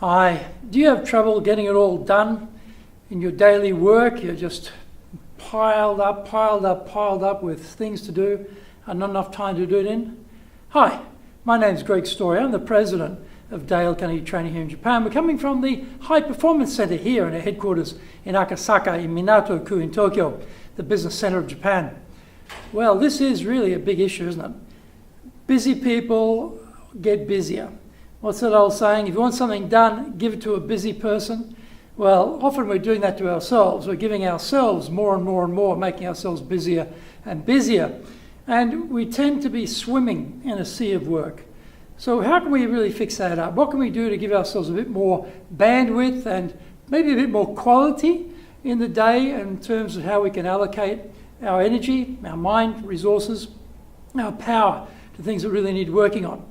Hi. Do you have trouble getting it all done in your daily work? You're just piled up with things to do and not enough time to do it in? Hi, my name's Greg Story. I'm the president of Carnegie Training here in Japan. We're coming from the High Performance Center here in our headquarters in Akasaka in Minato-ku in Tokyo, the business center of Japan. Well, this is really a big issue, isn't it? Busy people get busier. What's that old saying? If you want something done, give it to a busy person. Well, often we're doing that to ourselves. We're giving ourselves more and more, making ourselves busier and busier. And we tend to be swimming in a sea of work. So how can we really fix that up? What can we do to give ourselves a bit more bandwidth and maybe a bit more quality in the day in terms of how we can allocate our energy, our mind, resources, our power to things that really need working on?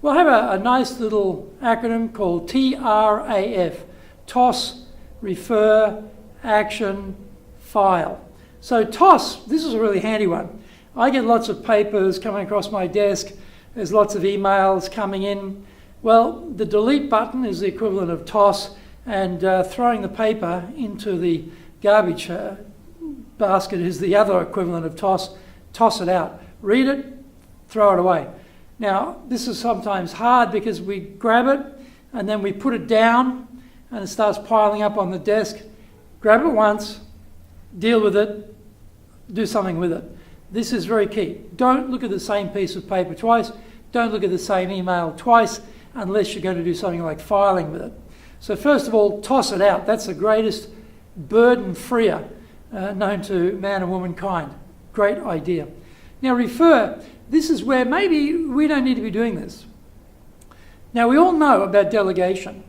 We'll have a nice little acronym called TRAF, TOS, Refer, Action, File. So TOS, this is a really handy one. I get lots of papers coming across my desk. There's lots of emails coming in. Well, the delete button is the equivalent of TOS, and throwing the paper into the garbage basket is the other equivalent of TOS. Toss it out. Read it, throw it away. Now, this is sometimes hard because we grab it and then we put it down and it starts piling up on the desk. Grab it once, deal with it, do something with it. This is very key. Don't look at the same piece of paper twice. Don't look at the same email twice unless you're going to do something like filing with it. So first of all, toss it out. That's the greatest burden-freer known to man and womankind. Great idea. Now, refer. This is where maybe we don't need to be doing this. Now, we all know about delegation,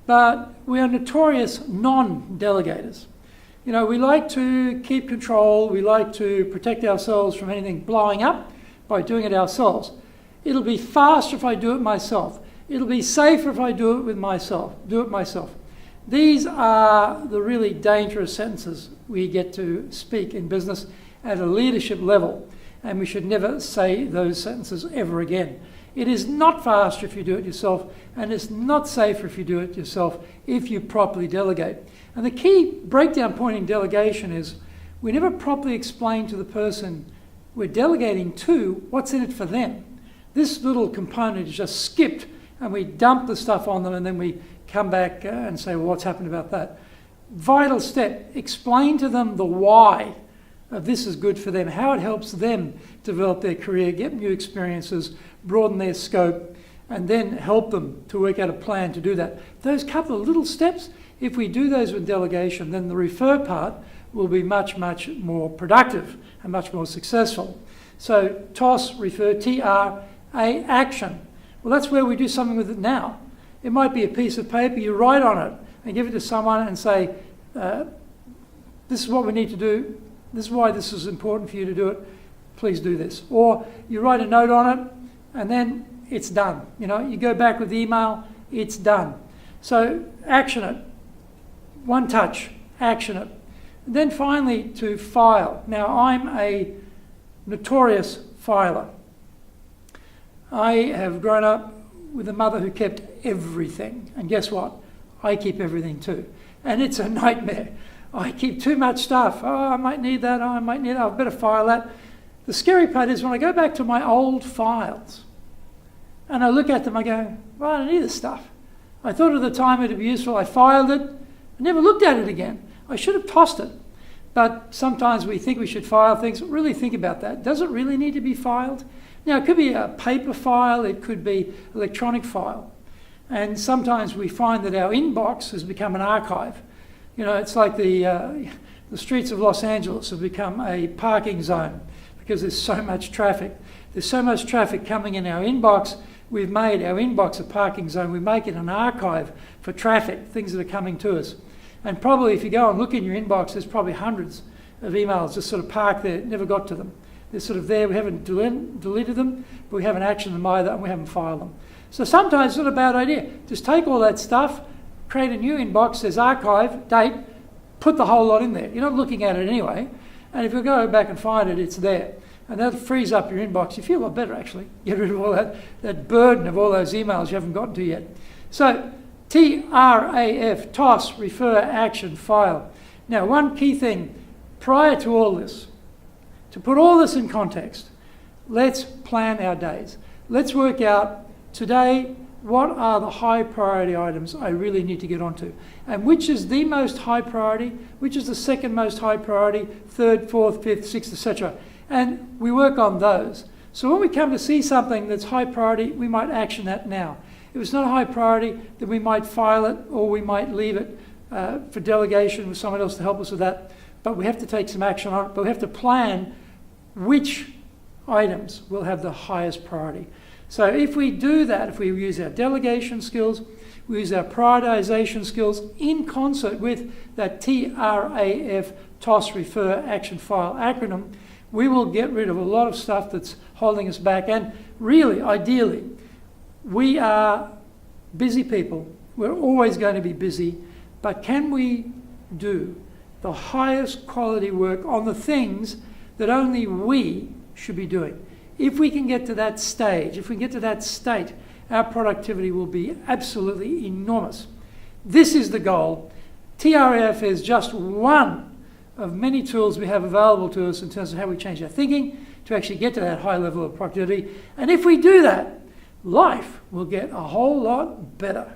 but we are notorious non-delegators. You know, we like to keep control. We like to protect ourselves from anything blowing up by doing it ourselves. It'll be faster if I do it myself. It'll be safer if I do it myself. These are the really dangerous sentences we get to speak in business at a leadership level. And we should never say those sentences ever again. It is not faster if you do it yourself, and it's not safer if you do it yourself if you properly delegate. And the key breakdown point in delegation is we never properly explain to the person we're delegating to what's in it for them. This little component is just skipped, and we dump the stuff on them, and then we come back and say, well, what's happened about that? Vital step, explain to them the why this is good for them, how it helps them develop their career, get new experiences, broaden their scope, and then help them to work out a plan to do that. Those couple of little steps, if we do those with delegation, then the refer part will be much more productive and much more successful. So TOS, refer, TRA, action. Well, that's where we do something with it now. It might be a piece of paper, you write on it and give it to someone and say, this is what we need to do. This is why this is important for you to do it. Please do this. Or you write a note on it, and then it's done. You know, you go back with the email, it's done. So action it. One touch, action it. And then finally to file. Now, I'm a notorious filer. I have grown up with a mother who kept everything. And guess what? I keep everything too. And it's a nightmare. I keep too much stuff. Oh, I might need that. Oh, I might need that. I better file that. The scary part is when I go back to my old files and I look at them, I go, well, I don't need this stuff. I thought at the time it would be useful. I filed it. I never looked at it again. I should have tossed it. But sometimes we think we should file things. Really think about that. Does it really need to be filed? Now, it could be a paper file. It could be electronic file. And sometimes we find that our inbox has become an archive. You know, it's like the streets of Los Angeles have become a parking zone because there's so much traffic. There's so much traffic coming in our inbox. We've made our inbox a parking zone. We make it an archive for traffic, things that are coming to us. And probably if you go and look in your inbox, there's probably hundreds of emails just sort of parked there, never got to them. They're sort of there. We haven't deleted them, but we haven't actioned them either, and we haven't filed them. So sometimes it's not a bad idea. Just take all that stuff, create a new inbox, says archive, date, put the whole lot in there. You're not looking at it anyway. And if you go back and find it, it's there. And that frees up your inbox. You feel a lot better, actually. Get rid of all that burden of all those emails you haven't gotten to yet. So TRAF, toss, refer, action, file. Now, one key thing prior to all this, to put all this in context, let's plan our days. Let's work out today what are the high priority items I really need to get onto, and which is the most high priority, which is the second most high priority, third, fourth, fifth, sixth, etc. And we work on those. So when we come to see something that's high priority, we might action that now. If it's not a high priority, then we might file it, or we might leave it for delegation with someone else to help us with that. But we have to take some action on it, but we have to plan which items will have the highest priority. So if we do that, if we use our delegation skills, we use our prioritization skills in concert with that TRAF, toss, refer, action, file acronym, we will get rid of a lot of stuff that's holding us back. And really, ideally, we are busy people. We're always going to be busy. But can we do the highest quality work on the things that only we should be doing? If we can get to that stage, if we get to that state, our productivity will be absolutely enormous. This is the goal. TRAF is just one of many tools we have available to us in terms of how we change our thinking to actually get to that high level of productivity. And if we do that, life will get a whole lot better.